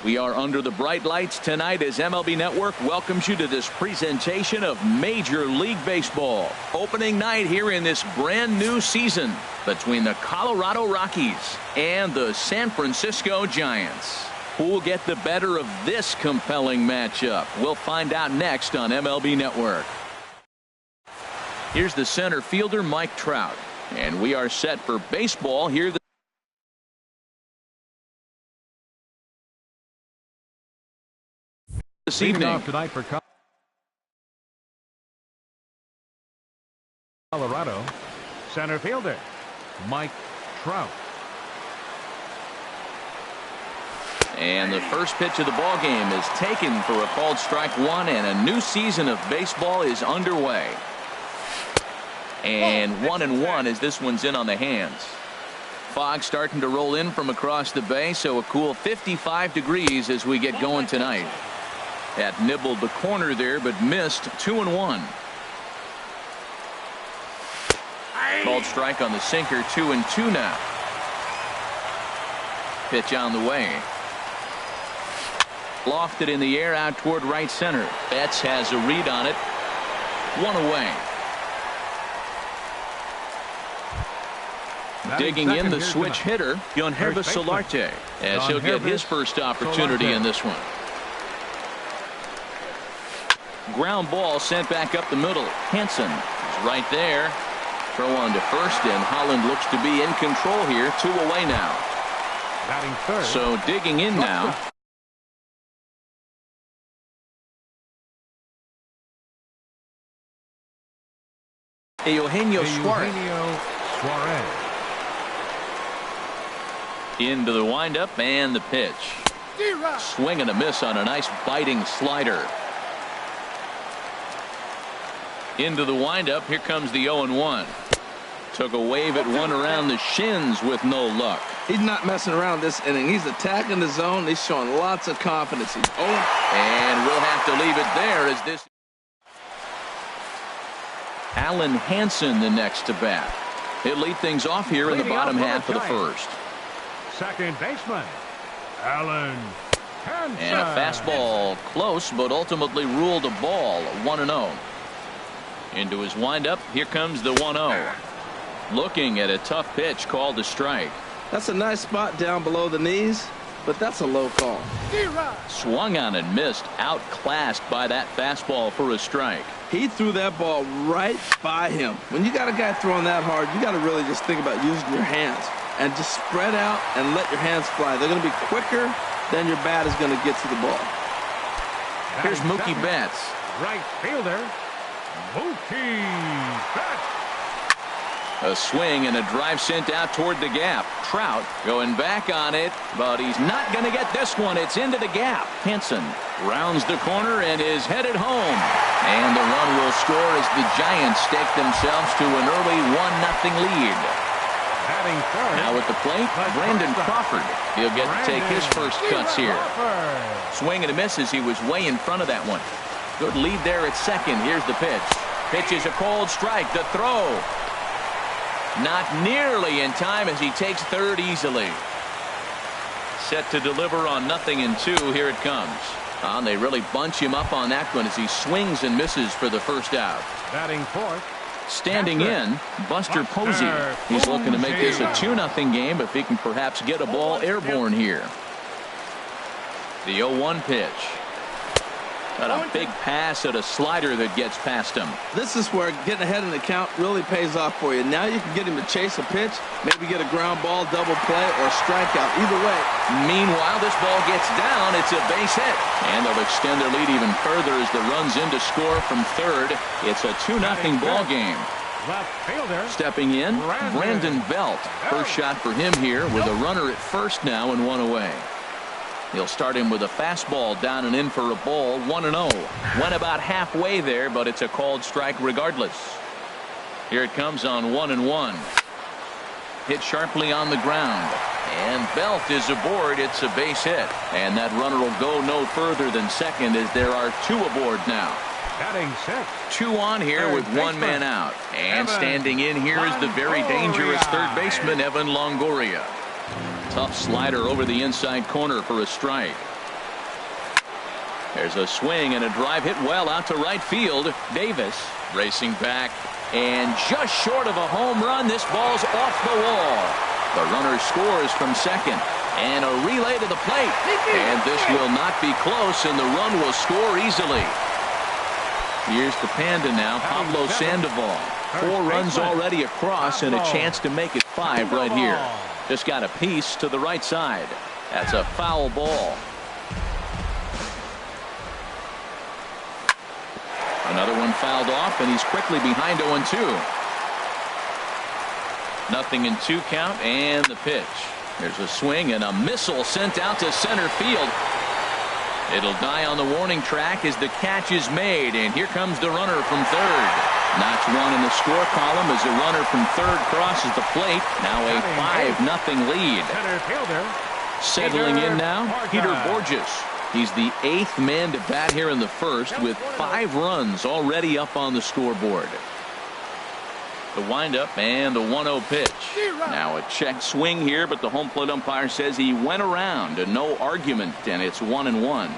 We are under the bright lights tonight as MLB Network welcomes you to this presentation of Major League Baseball. Opening night here in this brand new season between the Colorado Rockies and the San Francisco Giants. Who will get the better of this compelling matchup? We'll find out next on MLB Network. Here's the center fielder, Mike Trout. And we are set for baseball here this evening. Off tonight for Colorado, center fielder Mike Trout. And the first pitch of the ball game is taken for a called strike one, and a new season of baseball is underway. And 1-1 as this one's in on the hands. Fog starting to roll in from across the bay, so a cool 55 degrees as we get going tonight. That nibbled the corner there, but missed. 2-1. Called strike on the sinker. 2-2 now. Pitch on the way. Lofted in the air out toward right center. Betts has a read on it. One away. Digging in the switch hitter, Yonhervis Solarte, as he'll get his first opportunity in this one. Ground ball sent back up the middle. Hansen is right there. Throw on to first, and Holland looks to be in control here. 2 away now. Batting third. So digging in now. Eugenio Suarez. Into the windup and the pitch. Swing and a miss on a nice biting slider. Into the windup. Here comes the 0-1. Took a wave at one around the shins with no luck. He's not messing around this inning. He's attacking the zone. He's showing lots of confidence. He's and we'll have to leave it there as this. Alan Hansen the next to bat. He'll lead things off here in the bottom half of the first. Second baseman Alan Hansen. And a fastball close, but ultimately ruled a ball. 1-0. Into his windup. Here comes the 1-0. Looking at a tough pitch called a strike. That's a nice spot down below the knees, but that's a low call. Swung on and missed. Outclassed by that fastball for a strike. He threw that ball right by him. When you got a guy throwing that hard, you got to really just think about using your hands and just spread out and let your hands fly. They're going to be quicker than your bat is going to get to the ball. Here's Mookie Betts. Right fielder Mookie Betts. A swing and a drive sent out toward the gap. Trout going back on it, but he's not going to get this one. It's into the gap. Hansen rounds the corner and is headed home. And the run will score as the Giants stake themselves to an early 1-0 lead. Now at the plate, Brandon Crawford. He'll get to take his first cuts here. Swing and a miss as he was way in front of that one. Good lead there at second. Here's the pitch. Pitch is a cold strike. The throw. Not nearly in time as he takes third easily. Set to deliver on 0-2. Here it comes. And they really bunch him up on that one as he swings and misses for the first out. Batting fourth. Standing in, Buster Posey. He's looking to make this a 2-0 game if he can perhaps get a ball airborne here. The 0-1 pitch. Got a big pass at a slider that gets past him. This is where getting ahead in the count really pays off for you. Now you can get him to chase a pitch, maybe get a ground ball, double play, or strikeout. Either way. Meanwhile, this ball gets down. It's a base hit. And they'll extend their lead even further as the run's in to score from third. It's a 2-0 ball game. Left fielder. Stepping in, Brandon Belt. First shot for him here with a runner at first now and 1 away. He'll start him with a fastball down and in for a ball. 1-0. Went about halfway there, but it's a called strike regardless. Here it comes on 1-1. Hit sharply on the ground. And Belt is aboard. It's a base hit. And that runner will go no further than second as there are 2 aboard now. Batting sixth. 2 on here with 1 man out. And standing in here is the very dangerous third baseman, Evan Longoria. Tough slider over the inside corner for a strike. There's a swing and a drive hit well out to right field. Davis racing back and just short of a home run. This ball's off the wall. The runner scores from second. And a relay to the plate. And this will not be close, and the run will score easily. Here's the Panda now, Pablo Sandoval. 4 runs already across and a chance to make it 5 right here. Just got a piece to the right side. That's a foul ball. Another one fouled off, and he's quickly behind 0-2. 0-2 count, and the pitch. There's a swing and a missile sent out to center field. It'll die on the warning track as the catch is made, and here comes the runner from third. Notch 1 in the score column as the runner from third crosses the plate. Now a 5-0 lead. Settling in now, Peter Borges. He's the 8th man to bat here in the first with 5 runs already up on the scoreboard. The windup and the 1-0 pitch. Now a check swing here, but the home plate umpire says he went around and no argument, and it's 1-1.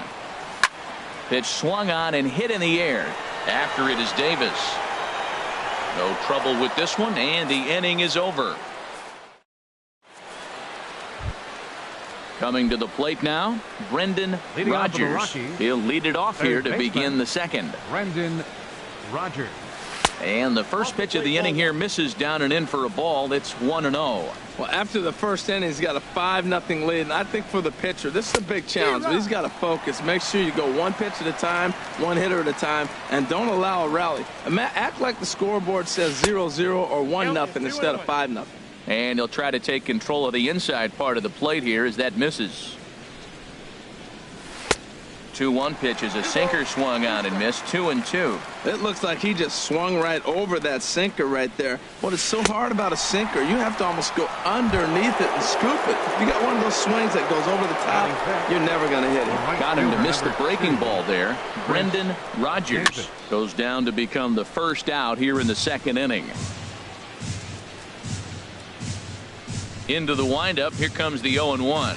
Pitch swung on and hit in the air. After it is Davis. No trouble with this one, and the inning is over. Coming to the plate now, Brendan Rodgers. He'll lead it off here to begin the second. Brendan Rodgers. And the first pitch of the inning here misses down and in for a ball. It's 1-0. Well, after the first inning, he's got a 5-0 lead. And I think for the pitcher, this is a big challenge. But he's got to focus. Make sure you go 1 pitch at a time, 1 hitter at a time, and don't allow a rally. Act like the scoreboard says 0-0 or 1-0 instead of 5-0. And he'll try to take control of the inside part of the plate here as that misses. 2-1 pitch is a sinker swung on and missed. 2-2. It looks like he just swung right over that sinker right there. What is so hard about a sinker, you have to almost go underneath it and scoop it. If you got one of those swings that goes over the top, you're never going to hit it. Got him to miss the breaking ball there. Brendan Rodgers goes down to become the first out here in the second inning. Into the windup. Here comes the 0-1.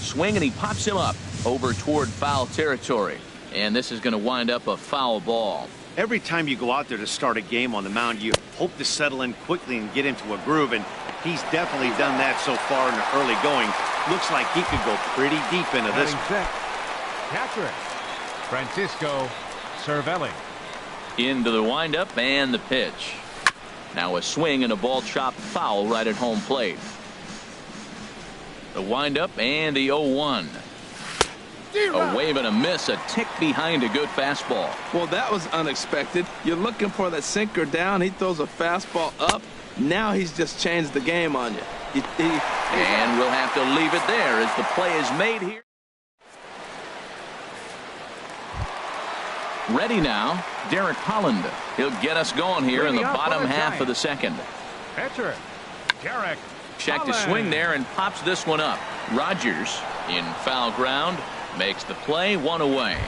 Swing, and he pops him up over toward foul territory. And this is going to wind up a foul ball. Every time you go out there to start a game on the mound, you hope to settle in quickly and get into a groove, and he's definitely done that so far in the early going. Looks like he could go pretty deep into this. Catcher, Francisco Cervelli. Into the windup and the pitch. Now a swing and a ball chopped foul right at home plate. The windup and the 0-1. A wave and a miss, a tick behind a good fastball. Well, that was unexpected. You're looking for that sinker down. He throws a fastball up. Now he's just changed the game on you. And we'll have to leave it there as the play is made here. Ready now, Derek Holland. He'll get us going here in the bottom half of the second. Pitcher, Derek. Check to swing there and pops this one up. Rodgers in foul ground. Makes the play, 1 away.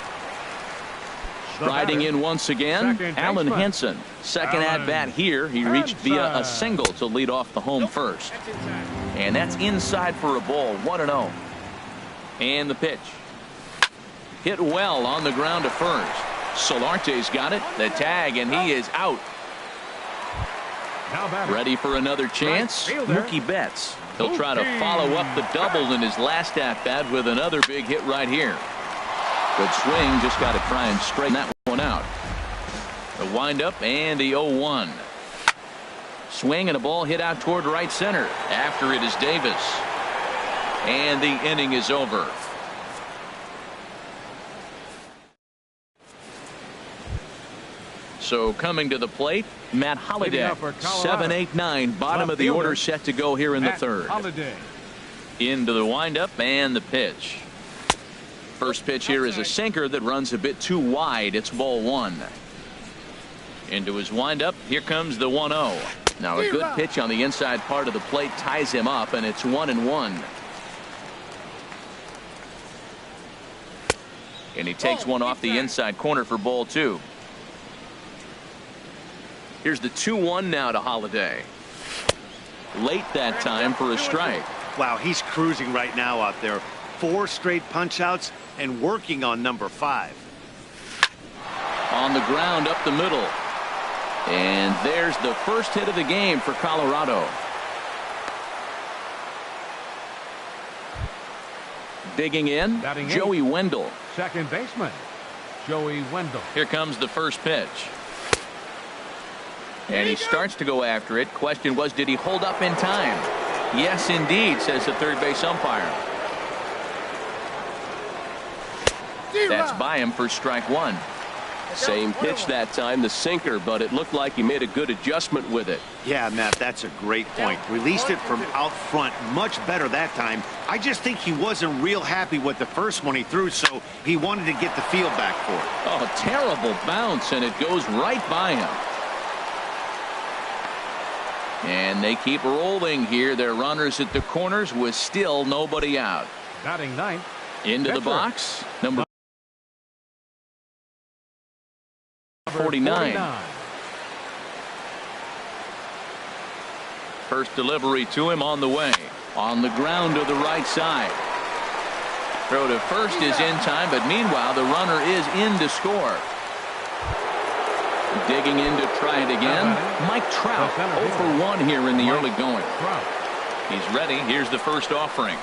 Striding in once again, Alan Henson. Second at bat here. He reached via a single to lead off the home first. And that's inside for a ball, 1-0. And the pitch. Hit well on the ground to first. Solarte's got it. The tag, and he is out. Ready for another chance? Mookie Betts. He'll try to follow up the double in his last at-bat with another big hit right here. Good swing, just got to try and straighten that one out. The windup and the 0-1. Swing and a ball hit out toward right center. After it is Davis. And the inning is over. So coming to the plate, Matt Holliday, 7, 8, 9, bottom of the order set to go here in the third. Into the windup and the pitch. First pitch here is a sinker that runs a bit too wide. It's ball 1. Into his windup. Here comes the 1-0. Now a good pitch on the inside part of the plate ties him up, and it's 1-1. And he takes one off the inside corner for ball 2. Here's the 2-1 now to Holliday. Late that time for a strike. Wow, he's cruising right now out there. 4 straight punch outs. and working on number 5. On the ground up the middle. And there's the first hit of the game for Colorado. Digging in, Joey Wendell. Second baseman, Joey Wendell. Here comes the first pitch. And he starts to go after it. Question was, did he hold up in time? Yes, indeed, says the third base umpire. That's by him for strike 1. Same pitch that time, the sinker, but it looked like he made a good adjustment with it. Yeah, Matt, that's a great point. Released it from out front much better that time. I just think he wasn't real happy with the first one he threw, so he wanted to get the feel back for it. Oh, terrible bounce, and it goes right by him. And they keep rolling here. Their runners at the corners with still nobody out. Batting ninth. Into the box, number 49. First delivery to him on the way. On the ground to the right side. Throw to first is in time, but meanwhile the runner is in to score. Digging in to try it again. Mike Trout 0 for 1 here in the early going. He's ready. Here's the first offering.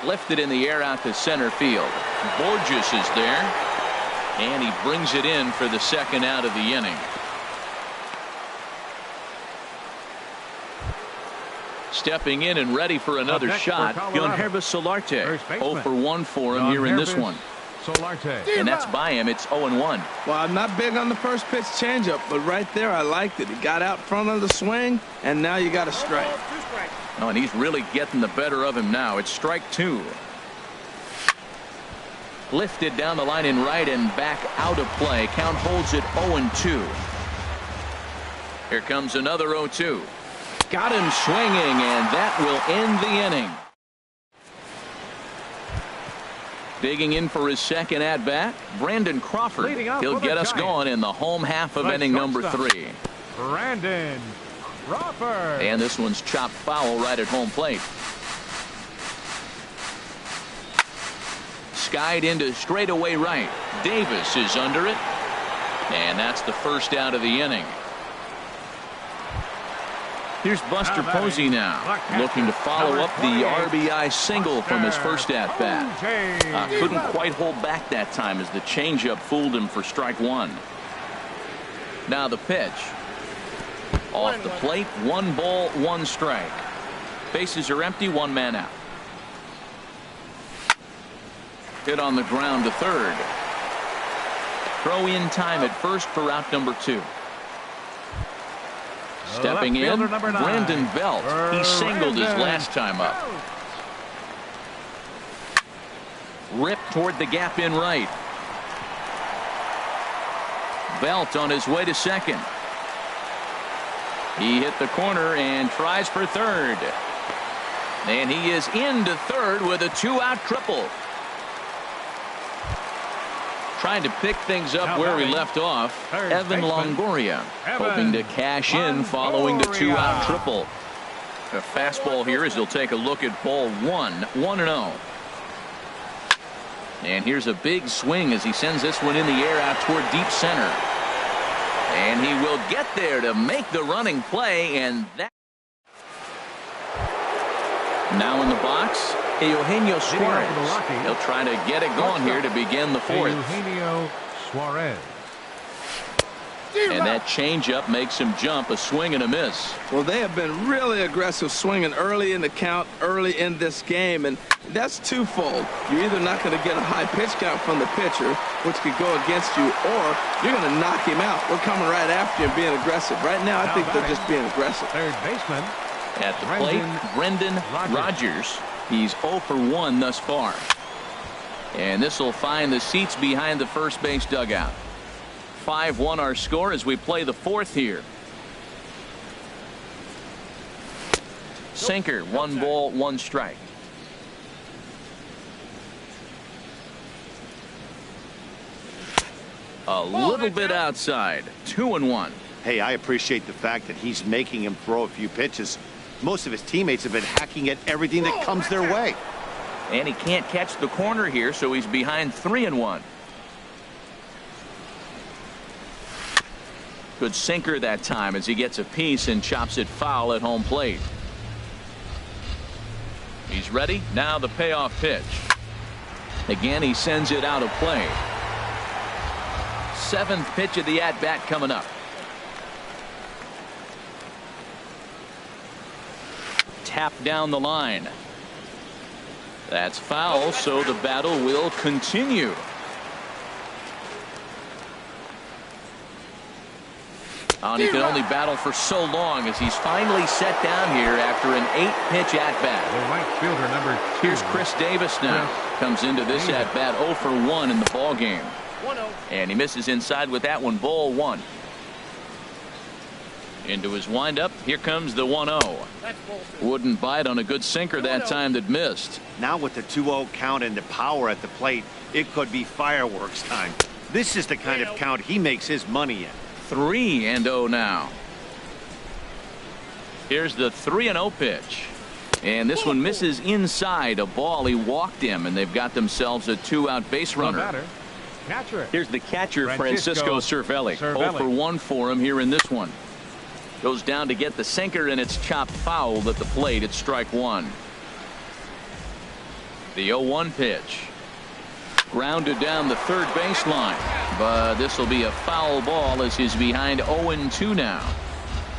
Lifted in the air out to center field. Borges is there. And he brings it in for the second out of the inning. Stepping in and ready for another shot, Yohannes Solarte. 0 for 1 for him here in this one. And that's by him. It's 0-1. Well, I'm not big on the first pitch changeup, but right there I liked it. He got out front of the swing, and now you got a strike. Oh, and he's really getting the better of him now. It's strike 2. Lifted down the line in right and back out of play. Count holds it 0-2. Here comes another 0-2. Got him swinging, and that will end the inning. Digging in for his second at bat, Brandon Crawford. He'll get us going in the home half of inning number 3. Brandon Crawford. And this one's chopped foul right at home plate. Skied into straightaway right. Davis is under it. And that's the first out of the inning. Here's Buster Posey now, looking to follow up the RBI single from his first at-bat. Couldn't quite hold back that time as the changeup fooled him for strike 1. Now the pitch. Off the plate, 1 ball, 1 strike. Bases are empty, 1 man out. Hit on the ground to third. Throw in time at first for out number 2. Stepping in, Brandon Belt. He singled his last time up. Ripped toward the gap in right. Belt on his way to second. He hit the corner and tries for third. And he is into third with a 2-out triple. Trying to pick things up where we left off. Evan Longoria hoping to cash in following the 2-out triple. A fastball here as he'll take a look at ball 1. 1-0. And here's a big swing as he sends this one in the air out toward deep center. And he will get there to make the running play, and that. Now in the box, Eugenio Suarez. He'll try to get it going here to begin the 4th. Eugenio Suarez. And that changeup makes him jump, a swing and a miss. Well, they have been really aggressive swinging early in the count, early in this game, and that's twofold. You're either not going to get a high pitch count from the pitcher, which could go against you, or you're going to knock him out. We're coming right after you and being aggressive. Right now, I think they're just being aggressive. Third baseman. At the plate, Brendan Rodgers. He's 0 for 1 thus far. And this will find the seats behind the first base dugout. 5-1 our score as we play the 4th here. Sinker, 1 ball, 1 strike. A little bit outside. 2-1. Hey, I appreciate the fact that he's making him throw a few pitches. Most of his teammates have been hacking at everything that comes their way. And he can't catch the corner here, so he's behind 3-1. Good sinker that time as he gets a piece and chops it foul at home plate. He's ready. Now the payoff pitch. Again, he sends it out of play. 7th pitch of the at-bat coming up. Tap down the line. That's foul, so the battle will continue. And he can only battle for so long as he's finally set down here after an 8-pitch at-bat. The right fielder, number 2. Here's Chris Davis now. Comes into this at-bat 0 for 1 in the ball game. And he misses inside with that one. Ball 1. Into his windup. Here comes the 1-0. Wouldn't bite on a good sinker that time that missed. Now with the 2-0 count and the power at the plate, it could be fireworks time. This is the kind of count he makes his money in. 3-0 now. Here's the 3-0 pitch. And this one misses inside. A ball. He walked him, and they've got themselves a 2-out base runner. Here's the catcher, Francisco Cervelli. 0 for 1 for him here in this one. Goes down to get the sinker, and it's chopped foul at the plate. It's strike 1. The 0-1 pitch. Grounded down the third baseline. But this will be a foul ball as he's behind 0-2 now.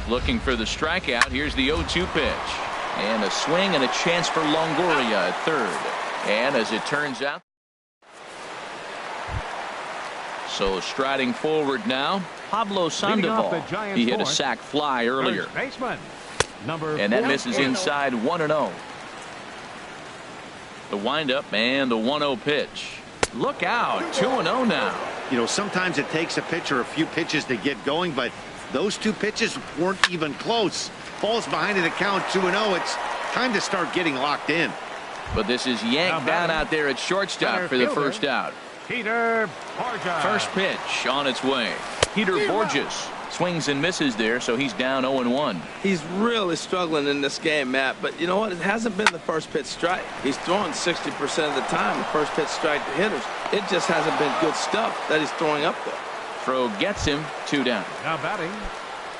Looking for the strikeout. Here's the 0-2 pitch. And a swing and a chance for Longoria at third. And as it turns out. So striding forward now, Pablo Sandoval. He hit a sac fly earlier. And that misses inside 1-0. The windup and the 1-0 pitch. Look out, 2-0 now. You know, sometimes it takes a pitcher a few pitches to get going, but those 2 pitches weren't even close. Falls behind in the count 2-0. It's time to start getting locked in. But this is yanked down out there at shortstop for the first out. Peter Borges. First pitch on its way. Peter Borges swings and misses there, so he's down 0-1. He's really struggling in this game, Matt. But you know what? It hasn't been the first pitch strike. He's throwing 60% of the time the first pitch strike to hitters. It just hasn't been good stuff that he's throwing up there. Throw gets him. 2 down.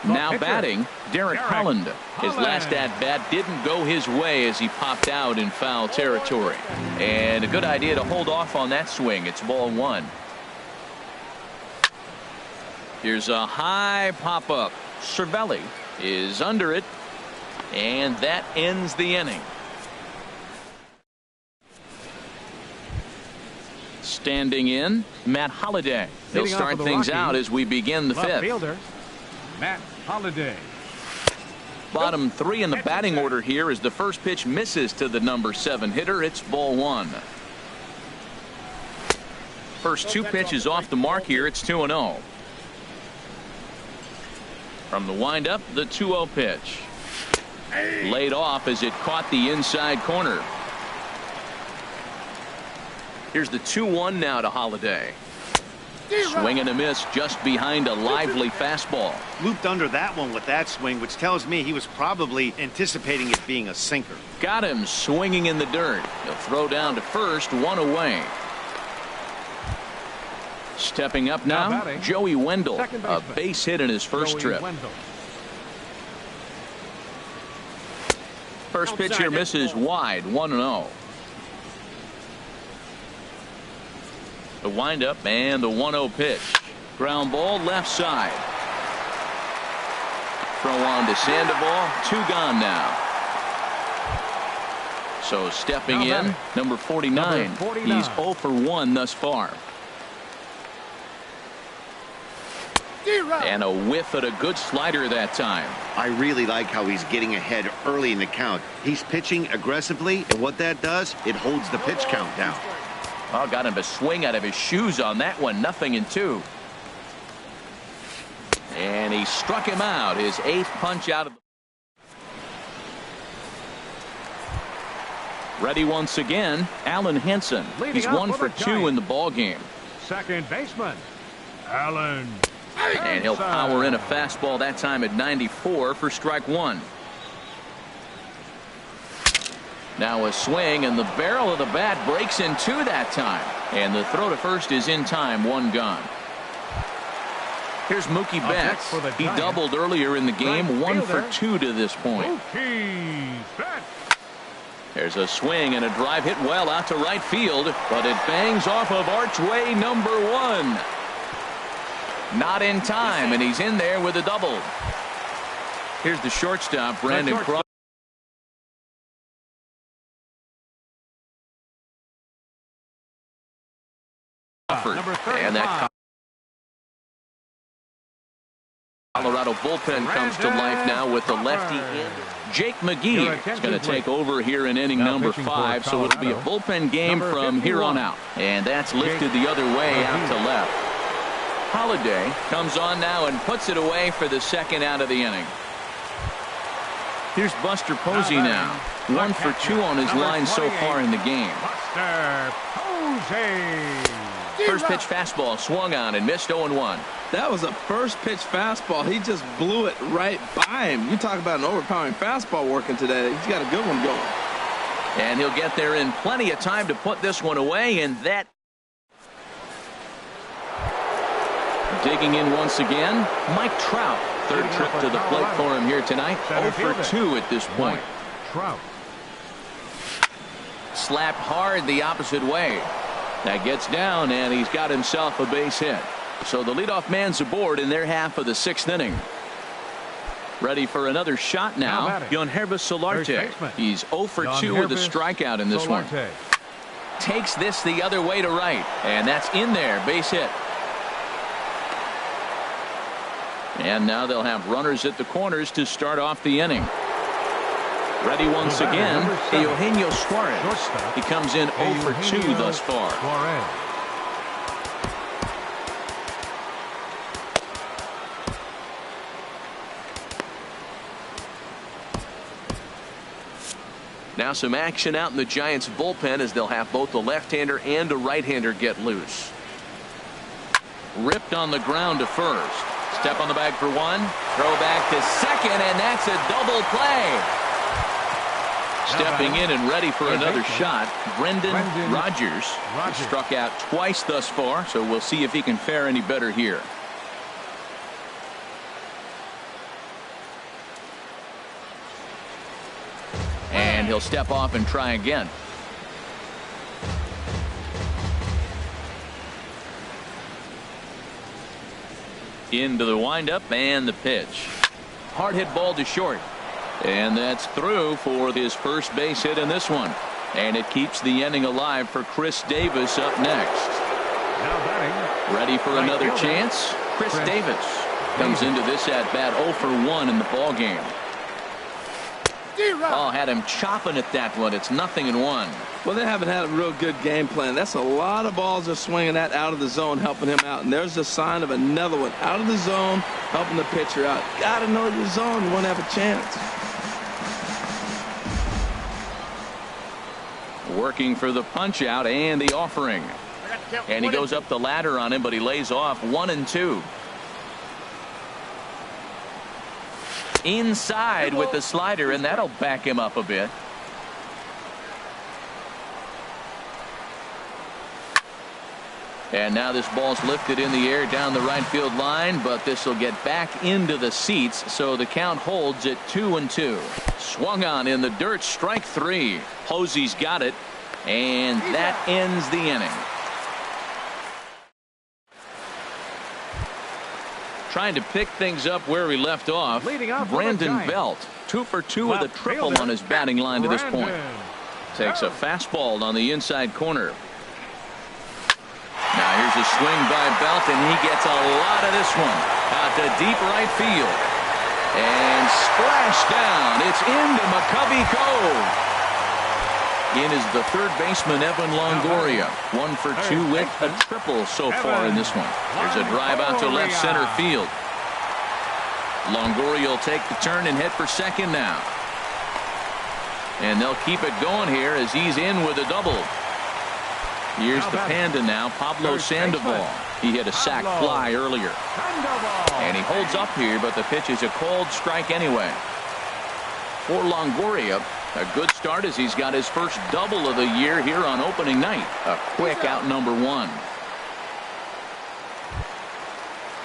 Now batting, Derek Holland. His last at-bat didn't go his way as he popped out in foul territory. And a good idea to hold off on that swing. It's ball 1. Here's a high pop-up. Cervelli is under it. And that ends the inning. Standing in, Matt Holliday. He'll start things out as we begin the 5th. Fielder, Matt Holliday. Bottom 3 in the batting order here as the first pitch misses to the number 7 hitter. It's ball 1. First 2 pitches off the mark here. It's 2-0. From the windup, the 2-0 pitch. Laid off as it caught the inside corner. Here's the 2-1 now to Holliday. Swing and a miss just behind a lively fastball. Looped under that one with that swing, which tells me he was probably anticipating it being a sinker. Got him swinging in the dirt. He'll throw down to first, 1 away. Stepping up now, Joey Wendell, a base hit in his first trip. First pitch here misses wide, 1-0. The windup and the 1-0 pitch. Ground ball left side. Throw on to Sandoval. 2 gone now. So stepping in, number 49. He's 0 for 1 thus far. And a whiff at a good slider that time. I really like how he's getting ahead early in the count. He's pitching aggressively, and what that does, it holds the pitch count down. Oh, got him to swing out of his shoes on that one. 0-2. And he struck him out. His 8th punch out of the. Ready once again, Alan Henson. He's 1 for 2 in the ball game. Second baseman, Alan. And he'll power in a fastball that time at 94 for strike 1. Now a swing, and the barrel of the bat breaks in two that time. And the throw to first is in time, one gone. Here's Mookie Betts. He doubled earlier in the game, 1 for 2 to this point. Mookie Betts. There's a swing and a drive hit well out to right field, but it bangs off of archway number 1. Not in time, and he's in there with a double. Here's the shortstop, Brandon Crawford. And that Colorado bullpen comes to life now with the lefty in. Jake McGee is going to take over here in inning number 5, so it'll be a bullpen game from here on out. And that's lifted the other way out to left. Holiday comes on now and puts it away for the second out of the inning. Here's Buster Posey now. 1 for 2 on his line so far in the game. Buster Posey. First pitch fastball swung on and missed 0-1. That was a first pitch fastball. He just blew it right by him. You talk about an overpowering fastball working today. He's got a good one going. And he'll get there in plenty of time to put this one away, and that. Digging in once again, Mike Trout. Third trip to the plate for him here tonight. 0 for 2 at this point. Trout. Slapped hard the opposite way. That gets down, and he's got himself a base hit. So the leadoff man's aboard in their half of the 6th inning. Ready for another shot now. Yangervis Solarte. He's 0 for 2 with a strikeout in this one. Takes this the other way to right, and that's in there. Base hit. And now they'll have runners at the corners to start off the inning. Ready once again, Eugenio Suarez. He comes in 0 for 2 thus far. Now some action out in the Giants bullpen as they'll have both the left-hander and a right-hander get loose. Ripped on the ground to first. Step on the bag for 1. Throw back to second, and that's a double play. Stepping in and ready for another shot, Brendan Rodgers. Struck out twice thus far, so we'll see if he can fare any better here. And he'll step off and try again. Into the windup and the pitch. Hard hit ball to short. And that's through for his first base hit in this one. And it keeps the inning alive for Chris Davis up next. Ready for another chance? Chris Davis comes into this at bat 0 for 1 in the ball game. Oh, had him chopping at that one. It's 0-1. Well, they haven't had a real good game plan. That's a lot of balls they're swinging at out of the zone, helping him out. And there's a sign of another one out of the zone, helping the pitcher out. Got to know your zone. You won't have a chance. Working for the punch out and the offering. And he goes up the ladder on him, but he lays off 1-2. Inside with the slider, and that'll back him up a bit. And now this ball's lifted in the air down the right field line, but this will get back into the seats, so the count holds at 2-2. Swung on in the dirt, strike 3. Posey's got it, and that ends the inning. Trying to pick things up where we left off. Brandon Belt, 2 for 2 with a triple on his batting line to this point. Takes a fastball on the inside corner. Now here's a swing by Belt, and he gets a lot of this one out to deep right field. And splash down. It's into McCovey Cove. In is the third baseman, Evan Longoria. 1 for 2 with a triple so far in this one. There's a drive out to left center field. Longoria will take the turn and head for second now. And they'll keep it going here as he's in with a double. Here's the Panda now, Pablo Sandoval. He hit a sac fly earlier. And he holds up here, but the pitch is a cold strike anyway. For Longoria, A good start as he's got his first double of the year here on opening night. A quick out number one.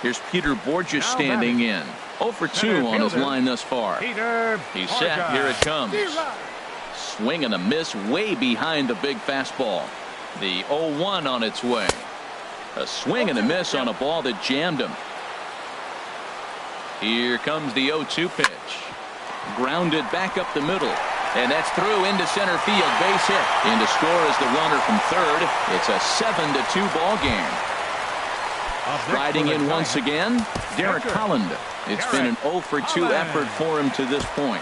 Here's Peter Borges standing in. 0 for 2 on his line thus far. He's set. Here it comes. Swing and a miss way behind the big fastball. The 0-1 on its way. A swing and a miss on a ball that jammed him. Here comes the 0-2 pitch. Grounded back up the middle. And that's through into center field. Base hit. In to score is the runner from third. It's a 7-2 ball game. Riding in once again, Derek Holland. It's been an 0 for 2 effort for him to this point.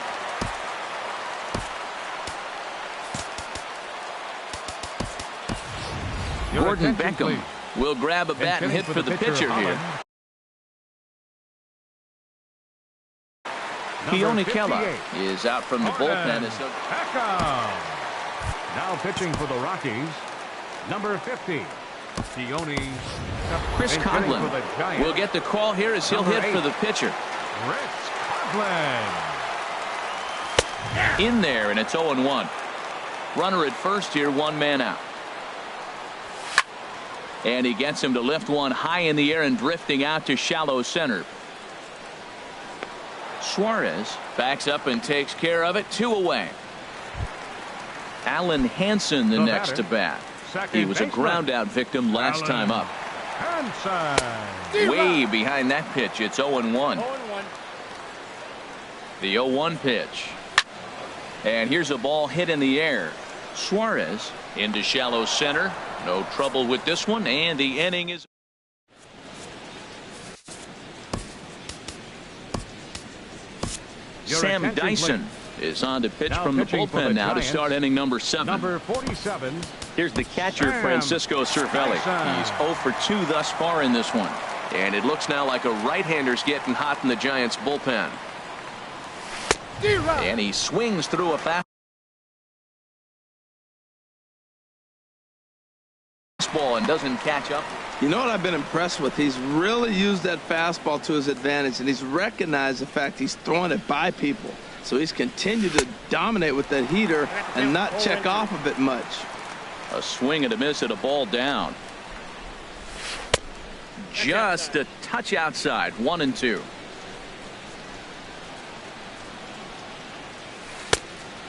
Gordon Beckham will grab a bat and hit for the pitcher here. Keone Keller is out from the bullpen. Beckham. Now pitching for the Rockies, number 50. Chris Coughlin will get the call here as he'll hit for the pitcher. Chris Coughlin. In there, and it's 0-1. Runner at first here, one man out. And he gets him to lift one high in the air and drifting out to shallow center. Suarez backs up and takes care of it. 2 away. Alan Hansen the next to bat. He was a ground out victim last time up. Way behind that pitch. It's 0-1. The 0-1 pitch. And here's a ball hit in the air. Suarez into shallow center. No trouble with this one, and the inning is. Sam Dyson is on to pitch from the bullpen now to start inning number 7. Number 47. Here's the catcher, Francisco Cervelli. He's 0 for 2 thus far in this one. And it looks now like a right-hander's getting hot in the Giants' bullpen. And he swings through a fastball and doesn't catch up. You know what I've been impressed with? He's really used that fastball to his advantage, and he's recognized the fact he's throwing it by people. So he's continued to dominate with that heater and not check off of it much. A swing and a miss at a ball down. Just a touch outside. 1-2.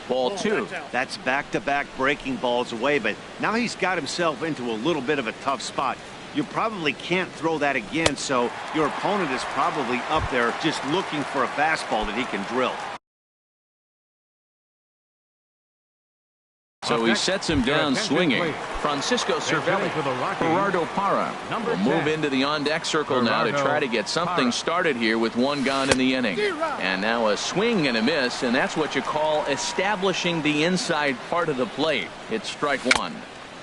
Ball 2. That's back-to-back breaking balls away, but now he's got himself into a little bit of a tough spot. You probably can't throw that again, so your opponent is probably up there just looking for a fastball that he can drill. So he sets him down swinging. Francisco Cervelli. Gerardo Parra will move into the on-deck circle now to try to get something started here with one gone in the inning. And now a swing and a miss, and that's what you call establishing the inside part of the plate. It's strike 1.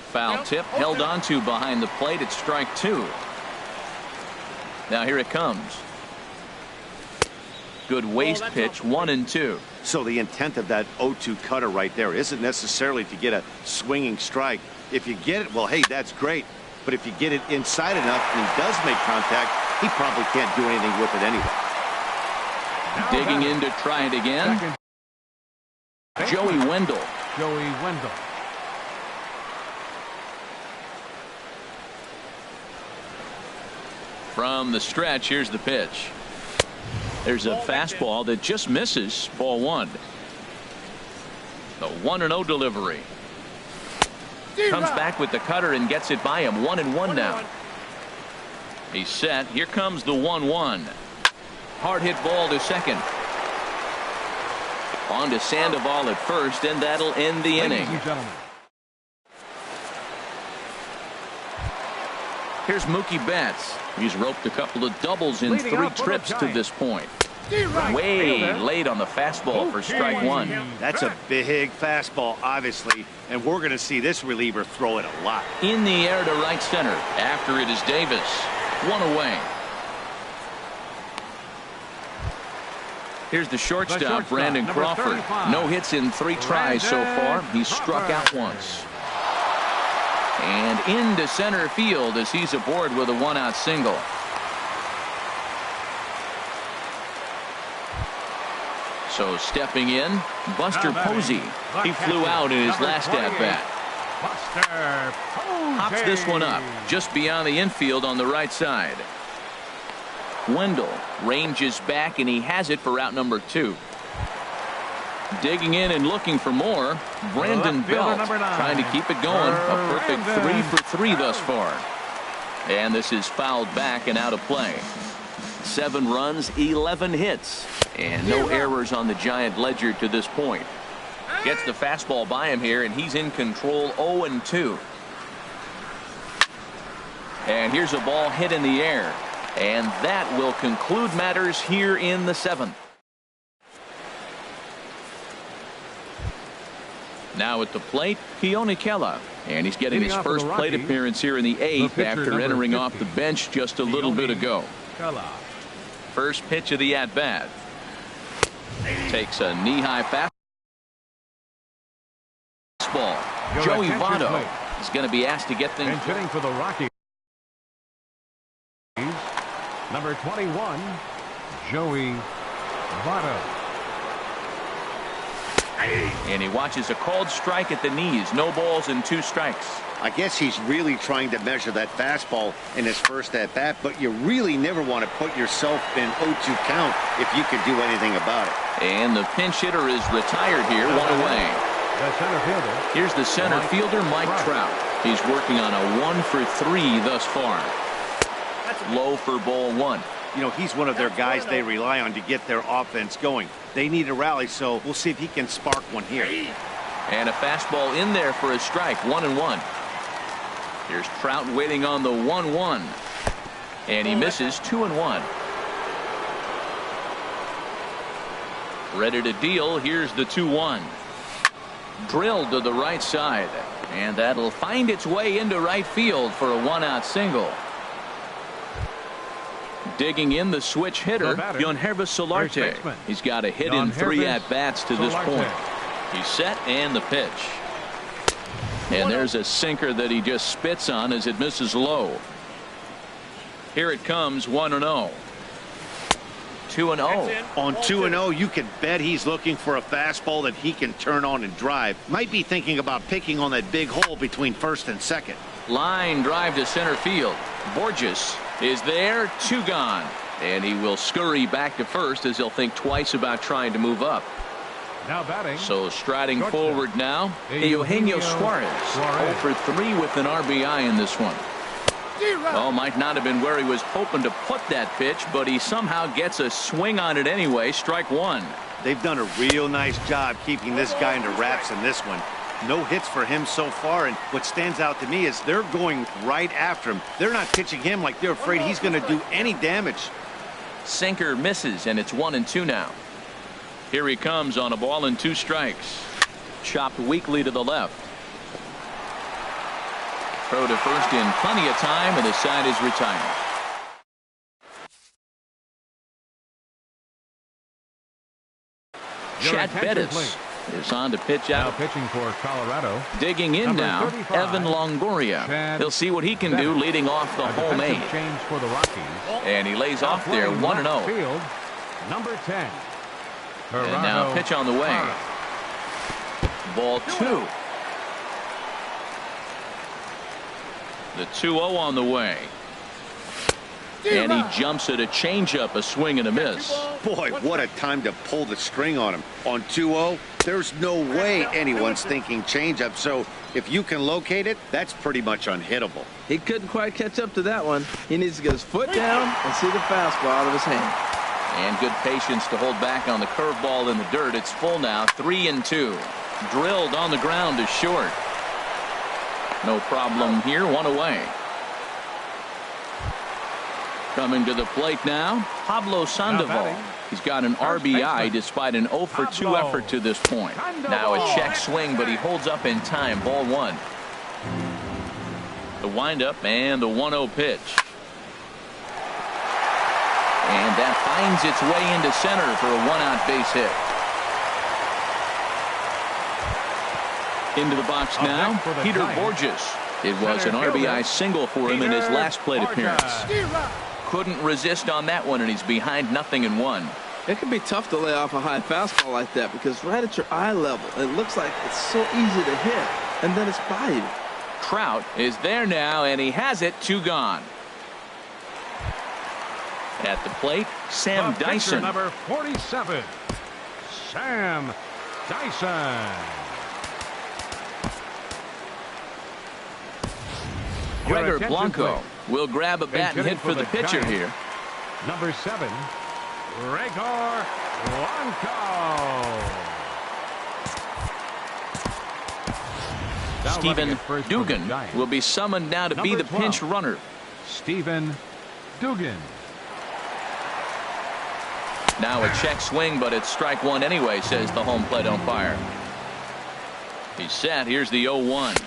Foul tip held onto behind the plate. It's strike 2. Now here it comes. Good waist pitch. 1-2. So the intent of that 0-2 cutter right there isn't necessarily to get a swinging strike. If you get it, well, hey, that's great. But if you get it inside enough and he does make contact, he probably can't do anything with it anyway. Digging in to try it again. Joey Wendell. From the stretch, here's the pitch. There's a fastball that just misses. Ball 1. The 1-0 delivery. Comes back with the cutter and gets it by him. 1-1 now. He's set. Here comes the 1-1. Hard hit ball to second. On to Sandoval at first, and that'll end the inning. Here's Mookie Betts. He's roped a couple of doubles in 3 trips to this point. Way late on the fastball for strike 1. That's a big fastball, obviously, and we're going to see this reliever throw it a lot. In the air to right center. After it is Davis. 1 away. Here's the shortstop, Brandon Crawford. No hits in 3 tries so far. He's struck out once. And into center field as he's aboard with a 1-out single. So stepping in, Buster Posey. He flew out in his last at-bat. Buster Posey. Hops this one up just beyond the infield on the right side. Wendell ranges back, and he has it for out number 2. Digging in and looking for more, Brandon Belt trying to keep it going. A perfect 3 for 3 thus far. And this is fouled back and out of play. 7 runs, 11 hits, and no errors on the Giant ledger to this point. Gets the fastball by him here, and he's in control. 0-2. And here's a ball hit in the air, and that will conclude matters here in the 7th. Now at the plate, Keone Kela, and he's getting his first plate appearance here in the 8th after entering off the bench just a little bit ago. First pitch of the at-bat. Takes a knee-high fastball. Joey Votto is going to be asked to get things. And hitting for the Rockies, number 21, Joey Votto. And he watches a called strike at the knees. No balls and 2 strikes. I guess he's really trying to measure that fastball in his first at-bat, but you really never want to put yourself in 0-2 count if you could do anything about it. And the pinch hitter is retired here, 1 away. The center fielder. Here's the center fielder, Mike Trout. He's working on a 1 for 3 thus far. Low for ball 1. You know, he's one of their guys they rely on to get their offense going. They need a rally, so we'll see if he can spark one here. And a fastball in there for a strike, 1-1. Here's Trout waiting on the 1-1. And he misses, 2-1. Ready to deal. Here's the 2-1. Drilled to the right side. And that'll find its way into right field for a 1-out single. Digging in, the switch hitter, Yonervis Solarte. He's got a hit in 3 at-bats to this point. He's set, and the pitch. And there's a sinker that he just spits on as it misses low. Here it comes, 1-0. 2-0. On 2-0, you can bet he's looking for a fastball that he can turn on and drive. Might be thinking about picking on that big hole between first and second. Line drive to center field. Borges is there, 2 gone. And he will scurry back to first as he'll think twice about trying to move up. Now batting. So striding forward now, Eugenio Suarez. 0 for 3 with an RBI in this one. Well, might not have been where he was hoping to put that pitch, but he somehow gets a swing on it anyway. Strike 1. They've done a real nice job keeping this guy into wraps in this one. No hits for him so far, and what stands out to me is they're going right after him. They're not pitching him like they're afraid he's going to do any damage. Sinker misses, and it's 1-2 now. Here he comes on a ball and 2 strikes. Chopped weakly to the left. Throw to first in plenty of time, and the side is retired. Chad Bettis is on to pitch out. Now pitching for Colorado. Digging in now, Evan Longoria. He'll see what he can do leading off the home 8. Change for the Rockies. And he lays off there, 1-0. Field, number 10. And now pitch on the way. Ball 2. The 2-0 on the way. And he jumps at a changeup, a swing and a miss. Boy, what a time to pull the string on him. On 2-0, there's no way anyone's thinking changeup. So if you can locate it, that's pretty much unhittable. He couldn't quite catch up to that one. He needs to get his foot down and see the fastball out of his hand. And good patience to hold back on the curveball in the dirt. It's full now, 3-2. Drilled on the ground to short. No problem here, 1 away. Coming to the plate now, Pablo Sandoval. He's got an RBI despite an 0 for 2 effort to this point. Now a check swing, but he holds up in time. Ball 1. The windup and the 1-0 pitch. And that finds its way into center for a 1-out base hit. Into the box now, Peter Borges. It was an RBI single for him in his last plate appearance. Couldn't resist on that one, and he's behind 0-1. It can be tough to lay off a high fastball like that because right at your eye level, it looks like it's so easy to hit, and then it's by you. Trout is there now, and he has it. 2 gone. At the plate, Sam The pitcher, Dyson. number 47, Sam Dyson. Your Gregor attention, Blanco please. will grab a bat and hit for the pitcher Giants, here. Number 7, Gregor Blanco. Now running Stephen at first for the Dugan Giants. will be summoned now to be Number the pinch 12. runner. Stephen Dugan. Now a check swing, but it's strike 1 anyway, says the home plate umpire. He's set. Here's the 0-1.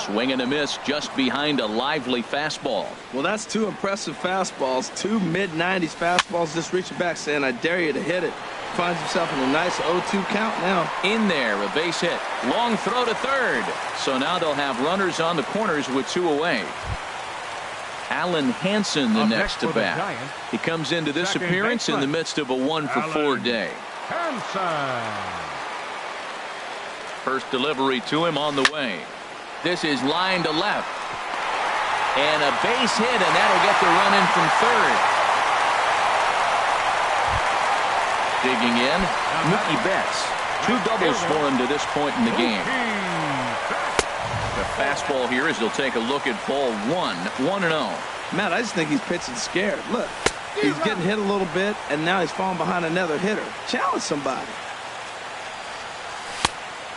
Swing and a miss just behind a lively fastball. Well, that's 2 impressive fastballs, 2 mid-90s fastballs just reaching back saying, I dare you to hit it. Finds himself in a nice 0-2 count now. In there, a base hit. Long throw to third. So now they'll have runners on the corners with 2 away. Alan Hansen the Up next to for the bat. Giants, He comes into this second appearance in the baseman, midst of a 1-for-4 Alan day. Hansen. First delivery to him on the way. This is line to left. And a base hit, and that'll get the run in from third. Digging in, Mookie Betts. 2 doubles for him to this point in the game. The fastball here as he'll take a look at ball 1. 1-0. Matt, I just think he's pitching scared. Look, he's getting hit a little bit, and now he's falling behind another hitter. Challenge somebody.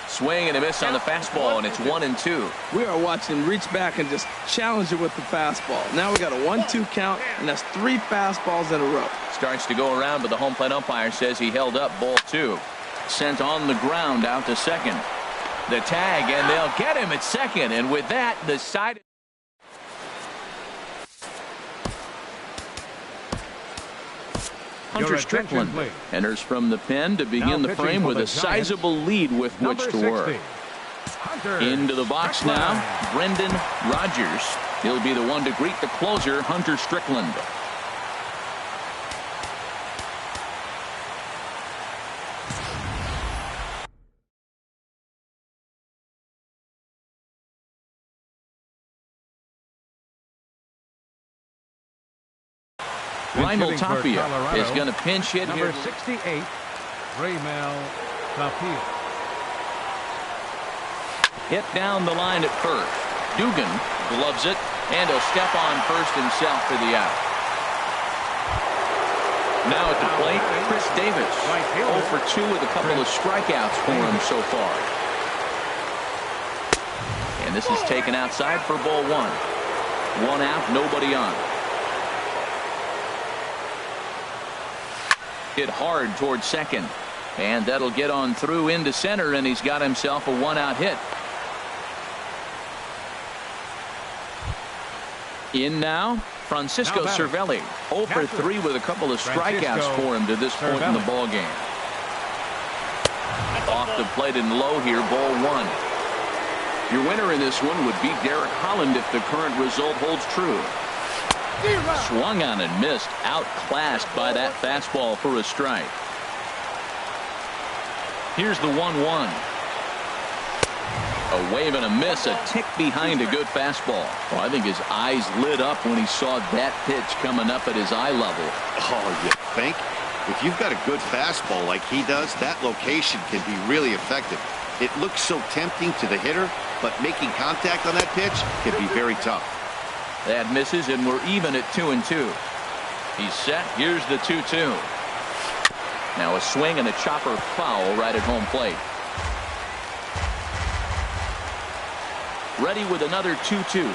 Swing and a miss on the fastball, and it's 1-2. We are watching him reach back and just challenge it with the fastball. Now we got a 1-2 count, and that's 3 fastballs in a row. Starts to go around, but the home plate umpire says he held up ball 2. Sent on the ground out to second. The tag, and they'll get him at second. And with that, the side. Hunter Strickland enters from the pen to begin the frame with a sizable lead with which to work. Into the box now, Brendan Rodgers. He'll be the one to greet the closer, Hunter Strickland. Raimel Tapia is going to pinch hit number here. 68, Raimel Tapia. Hit down the line at first. Dugan gloves it, and he'll step on first himself for the out. Now at the plate, Chris Davis. 0 for 2 with a couple of strikeouts for him so far. And this is taken outside for ball 1. 1 out, nobody on. Hit hard towards second, and that'll get on through into center, and he's got himself a 1-out hit. In now, Francisco Cervelli. 0 for 3 with a couple of strikeouts for him to this point in the ball game. Off the plate and low here, ball 1. Your winner in this one would be Derek Holland if the current result holds true. Swung on and missed, outclassed by that fastball for a strike. Here's the 1-1. A wave and a miss, a tick behind a good fastball. Well, I think his eyes lit up when he saw that pitch coming up at his eye level. Oh, you think? If you've got a good fastball like he does, that location can be really effective. It looks so tempting to the hitter, but making contact on that pitch can be very tough. That misses, and we're even at 2-2. He's set. Here's the 2-2. Now a swing and a chopper foul right at home plate. Ready with another 2-2.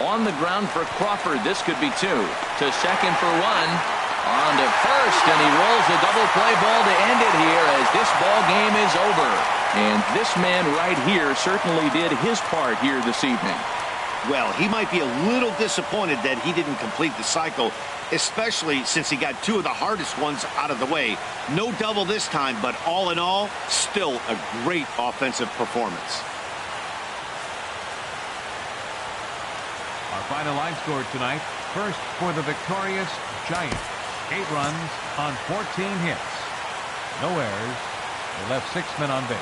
On the ground for Crawford. This could be 2. To second for 1. On to first, and he rolls a double play ball to end it here as this ball game is over. And this man right here certainly did his part here this evening. Well, he might be a little disappointed that he didn't complete the cycle, especially since he got 2 of the hardest ones out of the way. No double this time, but all in all, still a great offensive performance. Our final line score tonight. First for the victorious Giants. 8 runs on 14 hits. No errors. They left 6 men on base.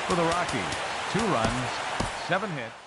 For the Rockies, 2 runs, 7 hits.